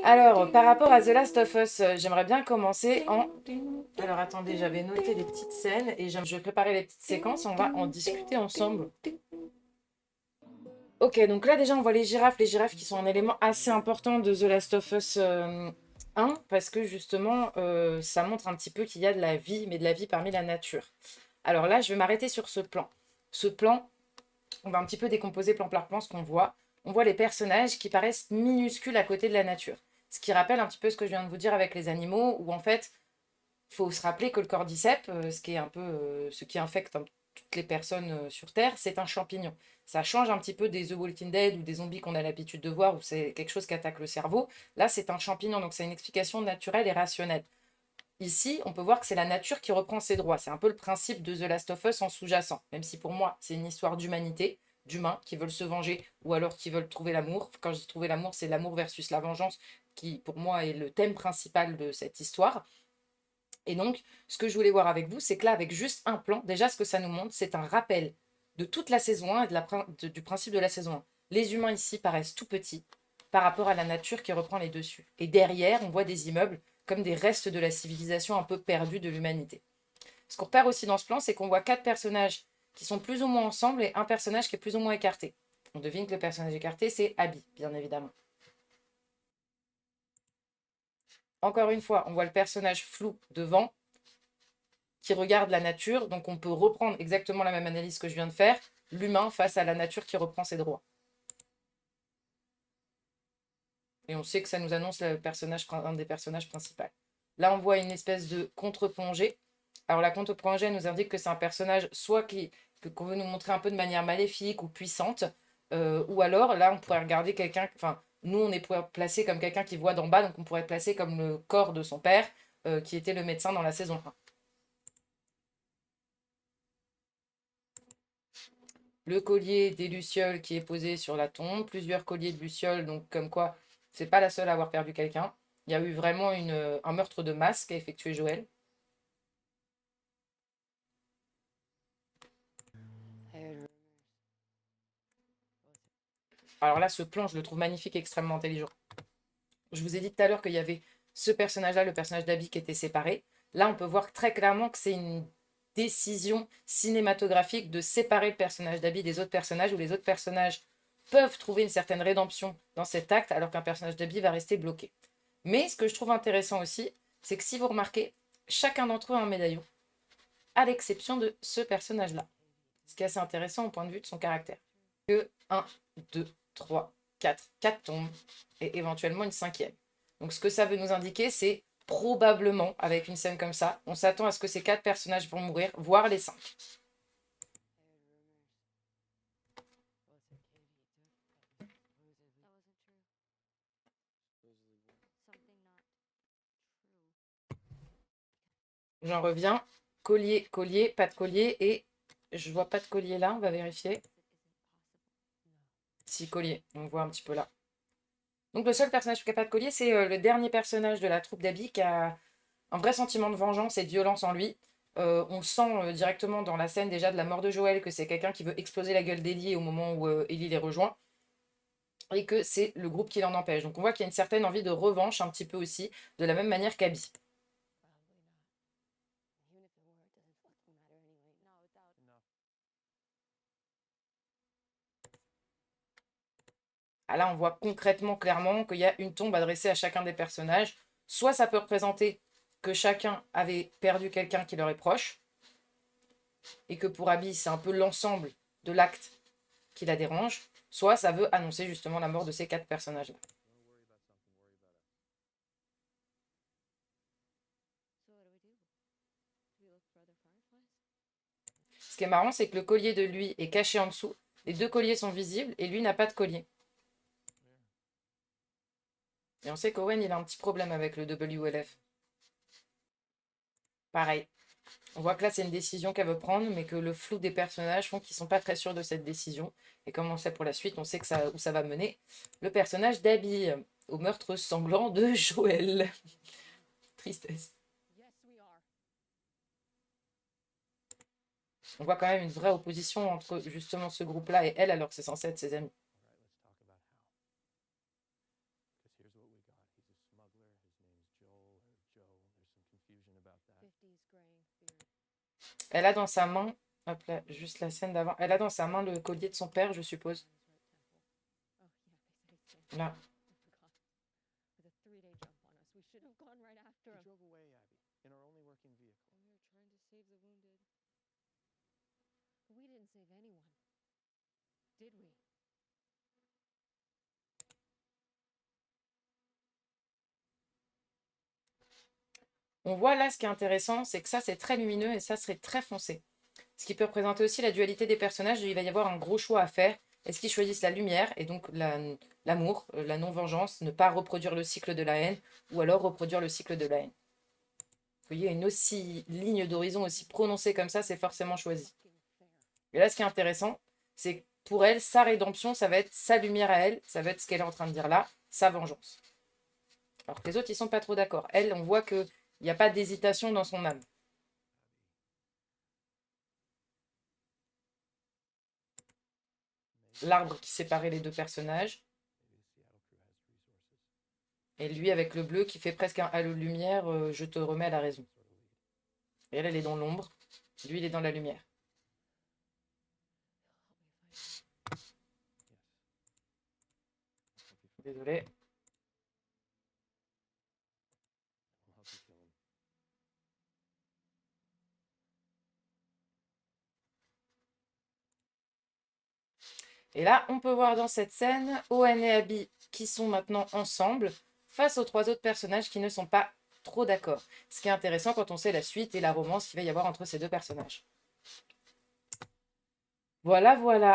Alors, par rapport à The Last of Us, j'aimerais bien commencer en... Alors, attendez, j'avais noté les petites scènes et je vais préparer les petites séquences. On va en discuter ensemble. Ok, donc là, déjà, on voit les girafes. Les girafes qui sont un élément assez important de The Last of Us 1 parce que, justement, ça montre un petit peu qu'il y a de la vie, mais de la vie parmi la nature. Alors là, je vais m'arrêter sur ce plan. Ce plan, on va un petit peu décomposer plan par plan ce qu'on voit. On voit les personnages qui paraissent minuscules à côté de la nature. Ce qui rappelle un petit peu ce que je viens de vous dire avec les animaux, où en fait, il faut se rappeler que le cordyceps, ce qui est un peu ce qui infecte toutes les personnes sur Terre, c'est un champignon. Ça change un petit peu des The Walking Dead ou des zombies qu'on a l'habitude de voir, où c'est quelque chose qui attaque le cerveau. Là, c'est un champignon, donc c'est une explication naturelle et rationnelle. Ici, on peut voir que c'est la nature qui reprend ses droits. C'est un peu le principe de The Last of Us en sous-jacent. Même si pour moi, c'est une histoire d'humanité, d'humains qui veulent se venger ou alors qui veulent trouver l'amour. Quand je dis trouver l'amour, c'est l'amour versus la vengeance qui, pour moi, est le thème principal de cette histoire. Et donc, ce que je voulais voir avec vous, c'est que là, avec juste un plan, déjà, ce que ça nous montre, c'est un rappel de toute la saison 1 et du principe de la saison 1. Les humains ici paraissent tout petits par rapport à la nature qui reprend les dessus. Et derrière, on voit des immeubles comme des restes de la civilisation un peu perdue de l'humanité. Ce qu'on repère aussi dans ce plan, c'est qu'on voit 4 personnages qui sont plus ou moins ensemble et un personnage qui est plus ou moins écarté. On devine que le personnage écarté, c'est Abby, bien évidemment. Encore une fois, on voit le personnage flou devant qui regarde la nature. Donc on peut reprendre exactement la même analyse que je viens de faire, l'humain face à la nature qui reprend ses droits. Et on sait que ça nous annonce un des personnages principaux. Là, on voit une espèce de contre-plongée. Alors la contre-plongée nous indique que c'est un personnage soit qu'on veut nous montrer un peu de manière maléfique ou puissante, ou alors là, on pourrait regarder quelqu'un, enfin, nous, on est placé comme quelqu'un qui voit d'en bas, donc on pourrait être placé comme le corps de son père, qui était le médecin dans la saison 1. Le collier des Lucioles qui est posé sur la tombe, plusieurs colliers de Lucioles, donc comme quoi c'est pas la seule à avoir perdu quelqu'un. Il y a eu vraiment un meurtre de masse qu'a effectué Joël. Alors là, ce plan, je le trouve magnifique et extrêmement intelligent. Je vous ai dit tout à l'heure qu'il y avait ce personnage-là, le personnage d'Abby, qui était séparé. Là, on peut voir très clairement que c'est une décision cinématographique de séparer le personnage d'Abby des autres personnages, où les autres personnages peuvent trouver une certaine rédemption dans cet acte, alors qu'un personnage d'Abby va rester bloqué. Mais ce que je trouve intéressant aussi, c'est que si vous remarquez, chacun d'entre eux a un médaillon, à l'exception de ce personnage-là. Ce qui est assez intéressant au point de vue de son caractère. Que 1, 2, 3, 4, 4 tombes, et éventuellement une cinquième. Donc ce que ça veut nous indiquer, c'est probablement, avec une scène comme ça, on s'attend à ce que ces 4 personnages vont mourir, voire les 5. J'en reviens. Collier, collier, pas de collier, et je vois pas de collier là, on va vérifier. Si, collier, on voit un petit peu là. Donc le seul personnage qui n'a pas de collier, c'est le dernier personnage de la troupe d'Abby qui a un vrai sentiment de vengeance et de violence en lui. On sent directement dans la scène déjà de la mort de Joël que c'est quelqu'un qui veut exploser la gueule d'Ellie au moment où Ellie les rejoint et que c'est le groupe qui l'en empêche. Donc on voit qu'il y a une certaine envie de revanche un petit peu aussi, de la même manière qu'Abby. Ah, là, on voit concrètement, clairement, qu'il y a une tombe adressée à chacun des personnages. Soit ça peut représenter que chacun avait perdu quelqu'un qui leur est proche, et que pour Abby, c'est un peu l'ensemble de l'acte qui la dérange, soit ça veut annoncer justement la mort de ces 4 personnages-là. Ce qui est marrant, c'est que le collier de lui est caché en dessous. Les 2 colliers sont visibles et lui n'a pas de collier. Et on sait qu'Owen, il a un petit problème avec le WLF. Pareil. On voit que là, c'est une décision qu'elle veut prendre, mais que le flou des personnages font qu'ils sont pas très sûrs de cette décision. Et comme on sait pour la suite, on sait que où ça va mener. Le personnage d'Abby au meurtre sanglant de Joël. Tristesse. On voit quand même une vraie opposition entre justement ce groupe-là et elle, alors que c'est censé être ses amis. Elle a dans sa main, hop là, juste la scène d'avant, elle a dans sa main le collier de son père, je suppose. Là. On voit là, ce qui est intéressant, c'est que ça, c'est très lumineux et ça serait très foncé. Ce qui peut représenter aussi la dualité des personnages. Il va y avoir un gros choix à faire. Est-ce qu'ils choisissent la lumière et donc l'amour, la non-vengeance, ne pas reproduire le cycle de la haine, ou alors reproduire le cycle de la haine. Vous voyez, une ligne d'horizon aussi prononcée comme ça, c'est forcément choisi. Et là, ce qui est intéressant, c'est que pour elle, sa rédemption, ça va être sa lumière à elle, ça va être ce qu'elle est en train de dire là, sa vengeance. Alors que les autres, ils sont pas trop d'accord. Elle, on voit qu'il n'y a pas d'hésitation dans son âme. L'arbre qui séparait les deux personnages. Et lui avec le bleu qui fait presque un halo de lumière, je te remets à la raison. Et elle est dans l'ombre. Lui, il est dans la lumière. Désolé. Et là, on peut voir dans cette scène Owen et Abby qui sont maintenant ensemble face aux trois autres personnages qui ne sont pas trop d'accord. Ce qui est intéressant quand on sait la suite et la romance qu'il va y avoir entre ces deux personnages. Voilà, voilà.